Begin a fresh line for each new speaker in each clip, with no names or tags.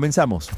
Comenzamos.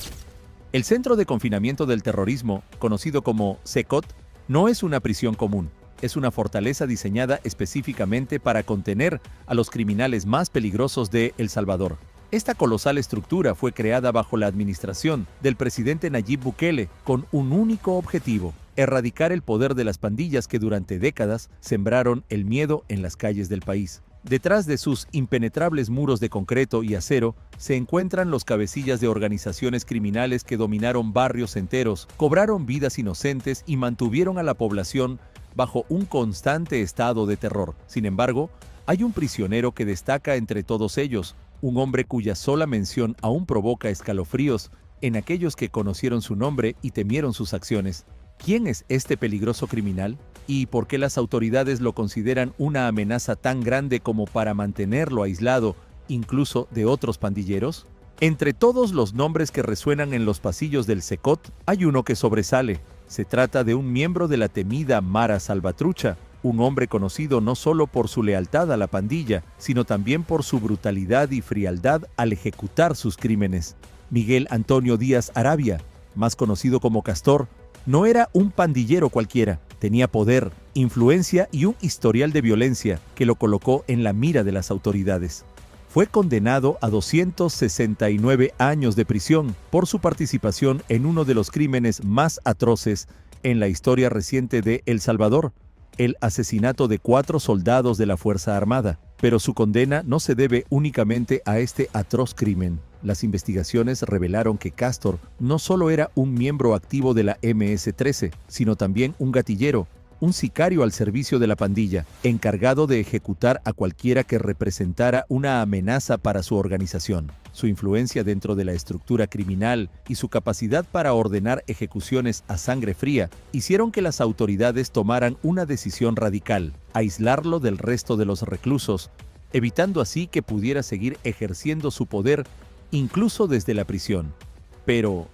El Centro de Confinamiento del Terrorismo, conocido como CECOT, no es una prisión común. Es una fortaleza diseñada específicamente para contener a los criminales más peligrosos de El Salvador. Esta colosal estructura fue creada bajo la administración del presidente Nayib Bukele con un único objetivo: erradicar el poder de las pandillas que durante décadas sembraron el miedo en las calles del país. Detrás de sus impenetrables muros de concreto y acero se encuentran los cabecillas de organizaciones criminales que dominaron barrios enteros, cobraron vidas inocentes y mantuvieron a la población bajo un constante estado de terror. Sin embargo, hay un prisionero que destaca entre todos ellos, un hombre cuya sola mención aún provoca escalofríos en aquellos que conocieron su nombre y temieron sus acciones. ¿Quién es este peligroso criminal? ¿Y por qué las autoridades lo consideran una amenaza tan grande como para mantenerlo aislado, incluso de otros pandilleros? Entre todos los nombres que resuenan en los pasillos del CECOT, hay uno que sobresale. Se trata de un miembro de la temida Mara Salvatrucha, un hombre conocido no solo por su lealtad a la pandilla, sino también por su brutalidad y frialdad al ejecutar sus crímenes. Miguel Antonio Díaz Arabia, más conocido como Castor, no era un pandillero cualquiera. Tenía poder, influencia y un historial de violencia que lo colocó en la mira de las autoridades. Fue condenado a 269 años de prisión por su participación en uno de los crímenes más atroces en la historia reciente de El Salvador, el asesinato de 4 soldados de la Fuerza Armada. Pero su condena no se debe únicamente a este atroz crimen. Las investigaciones revelaron que Castor no solo era un miembro activo de la MS-13, sino también un gatillero, un sicario al servicio de la pandilla, encargado de ejecutar a cualquiera que representara una amenaza para su organización. Su influencia dentro de la estructura criminal y su capacidad para ordenar ejecuciones a sangre fría hicieron que las autoridades tomaran una decisión radical: aislarlo del resto de los reclusos, evitando así que pudiera seguir ejerciendo su poder incluso desde la prisión. Pero,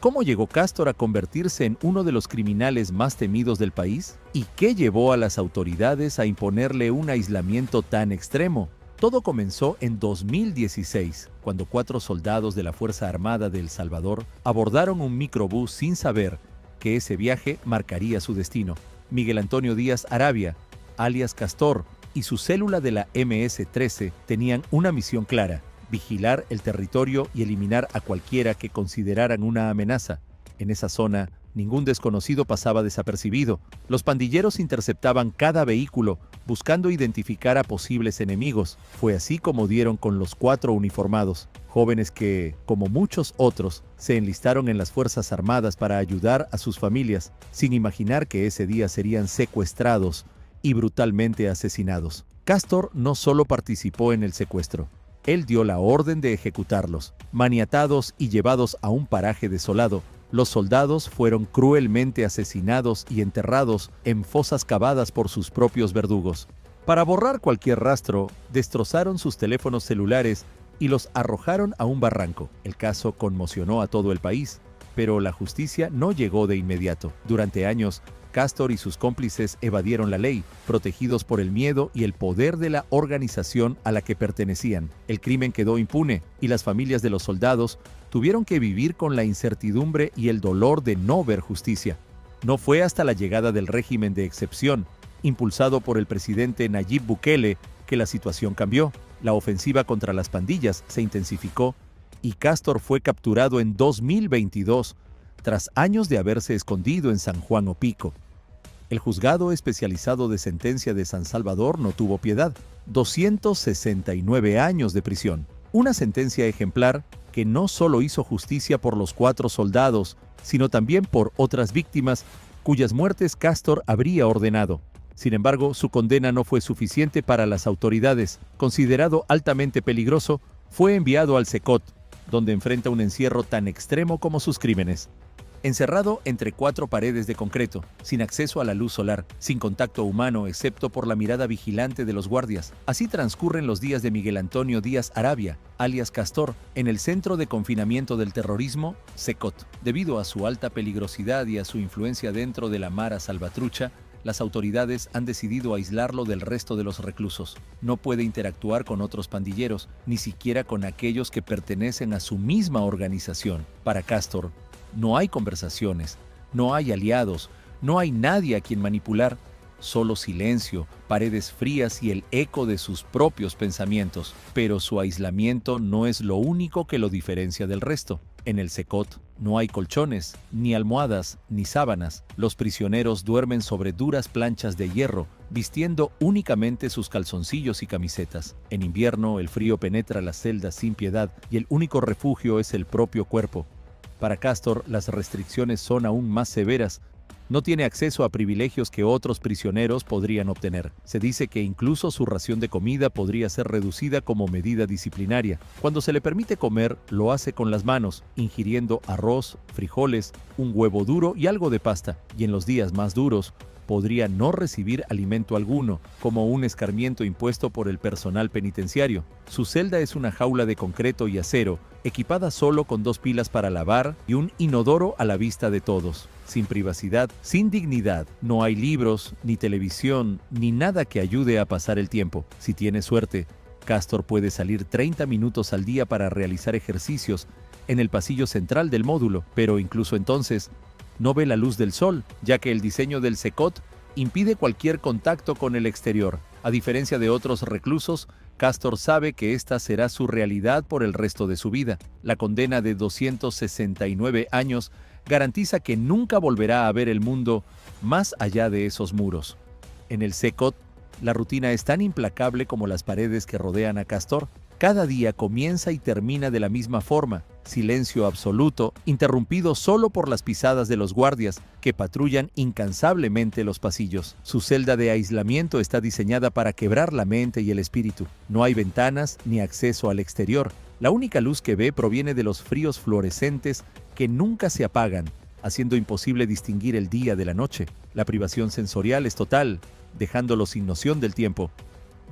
¿cómo llegó Castor a convertirse en uno de los criminales más temidos del país? ¿Y qué llevó a las autoridades a imponerle un aislamiento tan extremo? Todo comenzó en 2016, cuando 4 soldados de la Fuerza Armada de El Salvador abordaron un microbús sin saber que ese viaje marcaría su destino. Miguel Antonio Díaz Arabia, alias Castor, y su célula de la MS-13 tenían una misión clara: vigilar el territorio y eliminar a cualquiera que consideraran una amenaza. En esa zona, ningún desconocido pasaba desapercibido. Los pandilleros interceptaban cada vehículo, buscando identificar a posibles enemigos. Fue así como dieron con los 4 uniformados, jóvenes que, como muchos otros, se enlistaron en las Fuerzas Armadas para ayudar a sus familias, sin imaginar que ese día serían secuestrados y brutalmente asesinados. Castor no solo participó en el secuestro, él dio la orden de ejecutarlos. Maniatados y llevados a un paraje desolado, los soldados fueron cruelmente asesinados y enterrados en fosas cavadas por sus propios verdugos. Para borrar cualquier rastro, destrozaron sus teléfonos celulares y los arrojaron a un barranco. El caso conmocionó a todo el país, pero la justicia no llegó de inmediato. Durante años, Castor y sus cómplices evadieron la ley, protegidos por el miedo y el poder de la organización a la que pertenecían. El crimen quedó impune y las familias de los soldados tuvieron que vivir con la incertidumbre y el dolor de no ver justicia. No fue hasta la llegada del régimen de excepción, impulsado por el presidente Nayib Bukele, que la situación cambió. La ofensiva contra las pandillas se intensificó y Castor fue capturado en 2022, tras años de haberse escondido en San Juan Opico. El juzgado especializado de sentencia de San Salvador no tuvo piedad: 269 años de prisión. Una sentencia ejemplar que no solo hizo justicia por los 4 soldados, sino también por otras víctimas cuyas muertes Castor habría ordenado. Sin embargo, su condena no fue suficiente para las autoridades. Considerado altamente peligroso, fue enviado al CECOT, donde enfrenta un encierro tan extremo como sus crímenes. Encerrado entre 4 paredes de concreto, sin acceso a la luz solar, sin contacto humano excepto por la mirada vigilante de los guardias. Así transcurren los días de Miguel Antonio Díaz Arabia, alias Castor, en el Centro de Confinamiento del Terrorismo, CECOT. Debido a su alta peligrosidad y a su influencia dentro de la Mara Salvatrucha, Las autoridades han decidido aislarlo del resto de los reclusos. No puede interactuar con otros pandilleros, ni siquiera con aquellos que pertenecen a su misma organización. Para Castor, no hay conversaciones, no hay aliados, no hay nadie a quien manipular. Solo silencio, paredes frías y el eco de sus propios pensamientos. Pero su aislamiento no es lo único que lo diferencia del resto. En el Secot no hay colchones, ni almohadas, ni sábanas. Los prisioneros duermen sobre duras planchas de hierro, vistiendo únicamente sus calzoncillos y camisetas. En invierno, el frío penetra las celdas sin piedad y el único refugio es el propio cuerpo. Para Castor, las restricciones son aún más severas. No tiene acceso a privilegios que otros prisioneros podrían obtener. Se dice que incluso su ración de comida podría ser reducida como medida disciplinaria. Cuando se le permite comer, lo hace con las manos, ingiriendo arroz, frijoles, un huevo duro y algo de pasta. Y en los días más duros, podría no recibir alimento alguno, como un escarmiento impuesto por el personal penitenciario. Su celda es una jaula de concreto y acero, equipada solo con 2 pilas para lavar y un inodoro a la vista de todos. Sin privacidad, sin dignidad, no hay libros, ni televisión, ni nada que ayude a pasar el tiempo. Si tiene suerte, Castor puede salir 30 minutos al día para realizar ejercicios en el pasillo central del módulo, pero incluso entonces, no ve la luz del sol, ya que el diseño del Secot impide cualquier contacto con el exterior. A diferencia de otros reclusos, Castor sabe que esta será su realidad por el resto de su vida. La condena de 269 años garantiza que nunca volverá a ver el mundo más allá de esos muros. En el Secot, la rutina es tan implacable como las paredes que rodean a Castor. Cada día comienza y termina de la misma forma, silencio absoluto, interrumpido solo por las pisadas de los guardias que patrullan incansablemente los pasillos. Su celda de aislamiento está diseñada para quebrar la mente y el espíritu. No hay ventanas ni acceso al exterior. La única luz que ve proviene de los fríos fluorescentes que nunca se apagan, haciendo imposible distinguir el día de la noche. La privación sensorial es total, dejándolo sin noción del tiempo.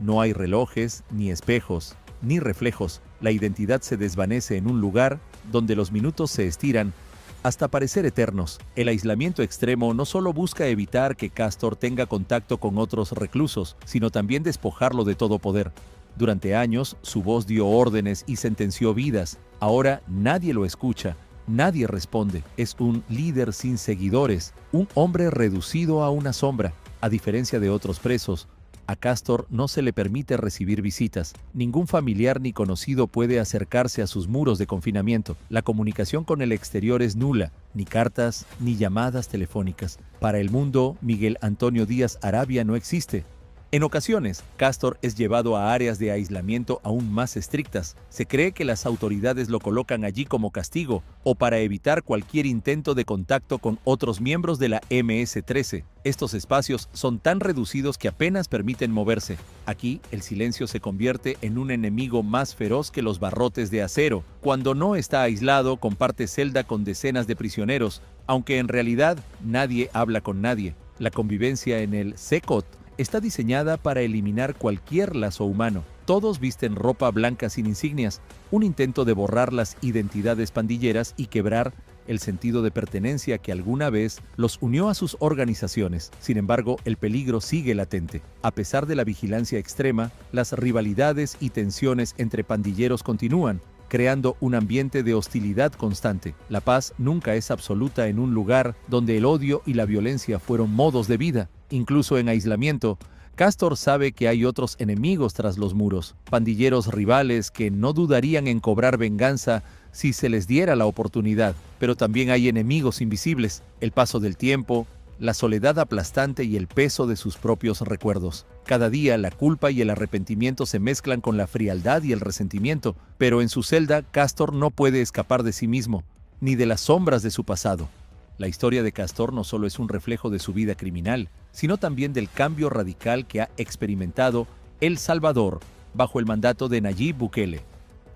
No hay relojes, ni espejos, ni reflejos. La identidad se desvanece en un lugar donde los minutos se estiran hasta parecer eternos. El aislamiento extremo no solo busca evitar que Castor tenga contacto con otros reclusos, sino también despojarlo de todo poder. Durante años, su voz dio órdenes y sentenció vidas. Ahora nadie lo escucha, nadie responde. Es un líder sin seguidores, un hombre reducido a una sombra. A diferencia de otros presos, a Castor no se le permite recibir visitas. Ningún familiar ni conocido puede acercarse a sus muros de confinamiento. La comunicación con el exterior es nula, ni cartas, ni llamadas telefónicas. Para el mundo, Miguel Antonio Díaz Arabia no existe. En ocasiones, Castor es llevado a áreas de aislamiento aún más estrictas. Se cree que las autoridades lo colocan allí como castigo o para evitar cualquier intento de contacto con otros miembros de la MS-13. Estos espacios son tan reducidos que apenas permiten moverse. Aquí, el silencio se convierte en un enemigo más feroz que los barrotes de acero. Cuando no está aislado, comparte celda con decenas de prisioneros, aunque en realidad nadie habla con nadie. La convivencia en el Secot está diseñada para eliminar cualquier lazo humano. Todos visten ropa blanca sin insignias, un intento de borrar las identidades pandilleras y quebrar el sentido de pertenencia que alguna vez los unió a sus organizaciones. Sin embargo, el peligro sigue latente. A pesar de la vigilancia extrema, las rivalidades y tensiones entre pandilleros continúan, creando un ambiente de hostilidad constante. La paz nunca es absoluta en un lugar donde el odio y la violencia fueron modos de vida. Incluso en aislamiento, Castor sabe que hay otros enemigos tras los muros, pandilleros rivales que no dudarían en cobrar venganza si se les diera la oportunidad. Pero también hay enemigos invisibles, el paso del tiempo, la soledad aplastante y el peso de sus propios recuerdos. Cada día la culpa y el arrepentimiento se mezclan con la frialdad y el resentimiento, pero en su celda Castor no puede escapar de sí mismo, ni de las sombras de su pasado. La historia de Castor no solo es un reflejo de su vida criminal, sino también del cambio radical que ha experimentado El Salvador bajo el mandato de Nayib Bukele.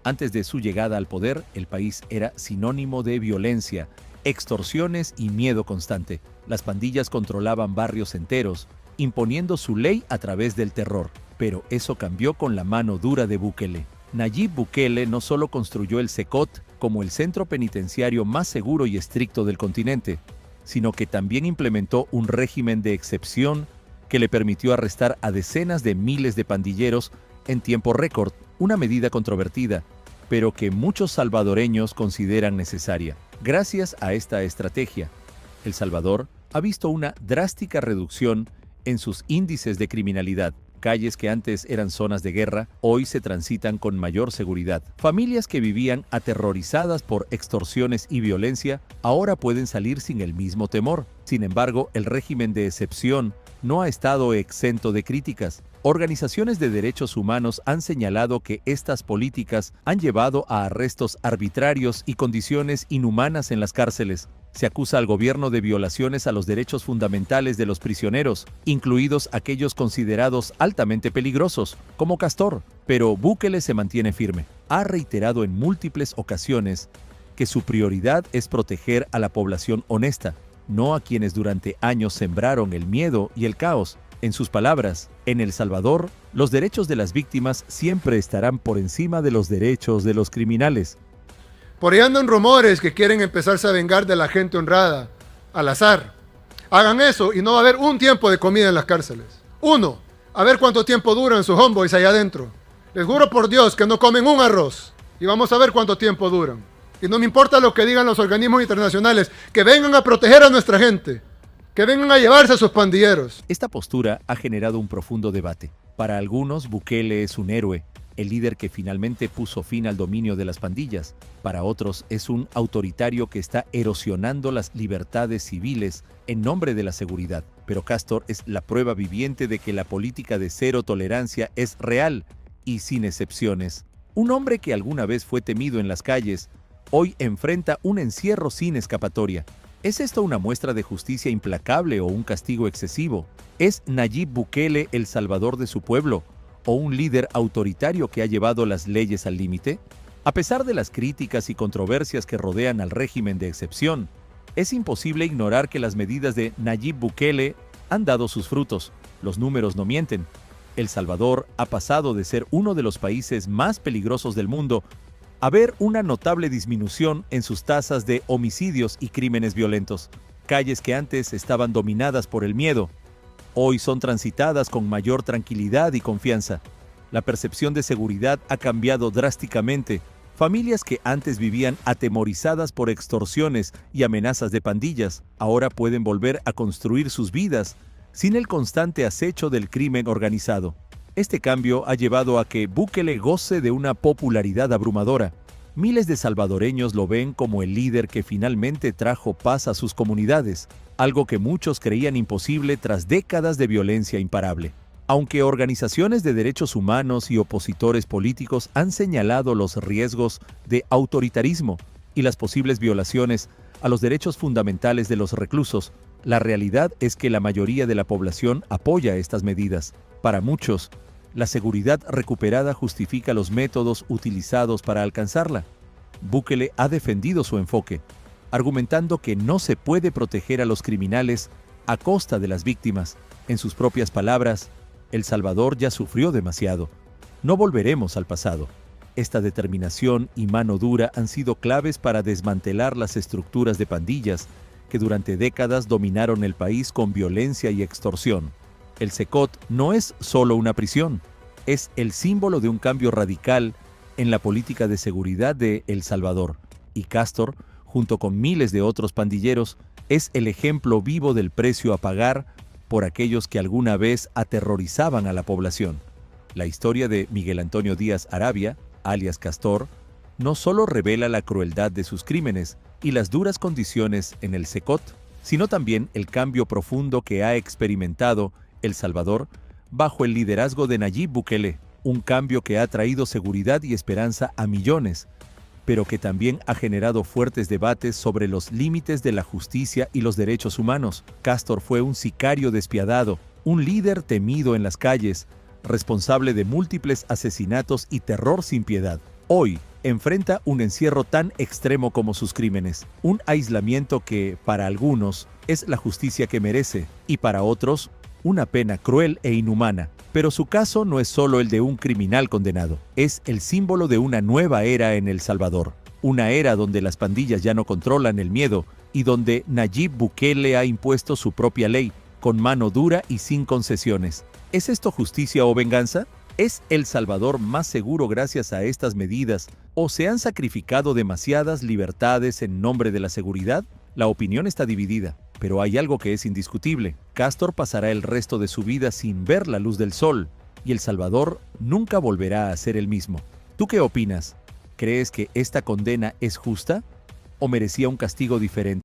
Antes de su llegada al poder, el país era sinónimo de violencia, extorsiones y miedo constante. Las pandillas controlaban barrios enteros, imponiendo su ley a través del terror. Pero eso cambió con la mano dura de Bukele. Nayib Bukele no solo construyó el Secot como el centro penitenciario más seguro y estricto del continente, sino que también implementó un régimen de excepción que le permitió arrestar a decenas de miles de pandilleros en tiempo récord, una medida controvertida, pero que muchos salvadoreños consideran necesaria. Gracias a esta estrategia, El Salvador ha visto una drástica reducción en sus índices de criminalidad. Calles que antes eran zonas de guerra, hoy se transitan con mayor seguridad. Familias que vivían aterrorizadas por extorsiones y violencia, ahora pueden salir sin el mismo temor. Sin embargo, el régimen de excepción no ha estado exento de críticas. Organizaciones de derechos humanos han señalado que estas políticas han llevado a arrestos arbitrarios y condiciones inhumanas en las cárceles. Se acusa al gobierno de violaciones a los derechos fundamentales de los prisioneros, incluidos aquellos considerados altamente peligrosos, como Castor. Pero Bukele se mantiene firme. Ha reiterado en múltiples ocasiones que su prioridad es proteger a la población honesta, no a quienes durante años sembraron el miedo y el caos. En sus palabras, en El Salvador, los derechos de las víctimas siempre estarán por encima de los derechos de los criminales.
Por ahí andan rumores que quieren empezarse a vengar de la gente honrada, al azar. Hagan eso y no va a haber un tiempo de comida en las cárceles. Uno, a ver cuánto tiempo duran sus homeboys allá adentro. Les juro por Dios que no comen un arroz. Y vamos a ver cuánto tiempo duran. Y no me importa lo que digan los organismos internacionales, que vengan a proteger a nuestra gente. Que vengan a llevarse a sus pandilleros.
Esta postura ha generado un profundo debate. Para algunos, Bukele es un héroe, el líder que finalmente puso fin al dominio de las pandillas. Para otros, es un autoritario que está erosionando las libertades civiles en nombre de la seguridad. Pero Castor es la prueba viviente de que la política de cero tolerancia es real y sin excepciones. Un hombre que alguna vez fue temido en las calles, hoy enfrenta un encierro sin escapatoria. ¿Es esto una muestra de justicia implacable o un castigo excesivo? ¿Es Nayib Bukele el salvador de su pueblo o un líder autoritario que ha llevado las leyes al límite? A pesar de las críticas y controversias que rodean al régimen de excepción, es imposible ignorar que las medidas de Nayib Bukele han dado sus frutos. Los números no mienten. El Salvador ha pasado de ser uno de los países más peligrosos del mundo a ver una notable disminución en sus tasas de homicidios y crímenes violentos. Calles que antes estaban dominadas por el miedo, hoy son transitadas con mayor tranquilidad y confianza. La percepción de seguridad ha cambiado drásticamente. Familias que antes vivían atemorizadas por extorsiones y amenazas de pandillas, ahora pueden volver a construir sus vidas sin el constante acecho del crimen organizado. Este cambio ha llevado a que Bukele goce de una popularidad abrumadora. Miles de salvadoreños lo ven como el líder que finalmente trajo paz a sus comunidades, algo que muchos creían imposible tras décadas de violencia imparable. Aunque organizaciones de derechos humanos y opositores políticos han señalado los riesgos de autoritarismo y las posibles violaciones a los derechos fundamentales de los reclusos, la realidad es que la mayoría de la población apoya estas medidas. Para muchos, la seguridad recuperada justifica los métodos utilizados para alcanzarla. Bukele ha defendido su enfoque, argumentando que no se puede proteger a los criminales a costa de las víctimas. En sus propias palabras, El Salvador ya sufrió demasiado. No volveremos al pasado. Esta determinación y mano dura han sido claves para desmantelar las estructuras de pandillas que durante décadas dominaron el país con violencia y extorsión. El SECOT no es solo una prisión, es el símbolo de un cambio radical en la política de seguridad de El Salvador. Y Castor, junto con miles de otros pandilleros, es el ejemplo vivo del precio a pagar por aquellos que alguna vez aterrorizaban a la población. La historia de Miguel Antonio Díaz Arabia, alias Castor, no solo revela la crueldad de sus crímenes y las duras condiciones en el SECOT, sino también el cambio profundo que ha experimentado El Salvador bajo el liderazgo de Nayib Bukele, un cambio que ha traído seguridad y esperanza a millones, pero que también ha generado fuertes debates sobre los límites de la justicia y los derechos humanos. Castor fue un sicario despiadado, un líder temido en las calles, responsable de múltiples asesinatos y terror sin piedad. Hoy enfrenta un encierro tan extremo como sus crímenes, un aislamiento que, para algunos, es la justicia que merece, y para otros, una pena cruel e inhumana. Pero su caso no es solo el de un criminal condenado, es el símbolo de una nueva era en El Salvador. Una era donde las pandillas ya no controlan el miedo y donde Nayib Bukele ha impuesto su propia ley, con mano dura y sin concesiones. ¿Es esto justicia o venganza? ¿Es El Salvador más seguro gracias a estas medidas o se han sacrificado demasiadas libertades en nombre de la seguridad? La opinión está dividida, pero hay algo que es indiscutible. Castor pasará el resto de su vida sin ver la luz del sol y El Salvador nunca volverá a ser el mismo. ¿Tú qué opinas? ¿Crees que esta condena es justa o merecía un castigo diferente?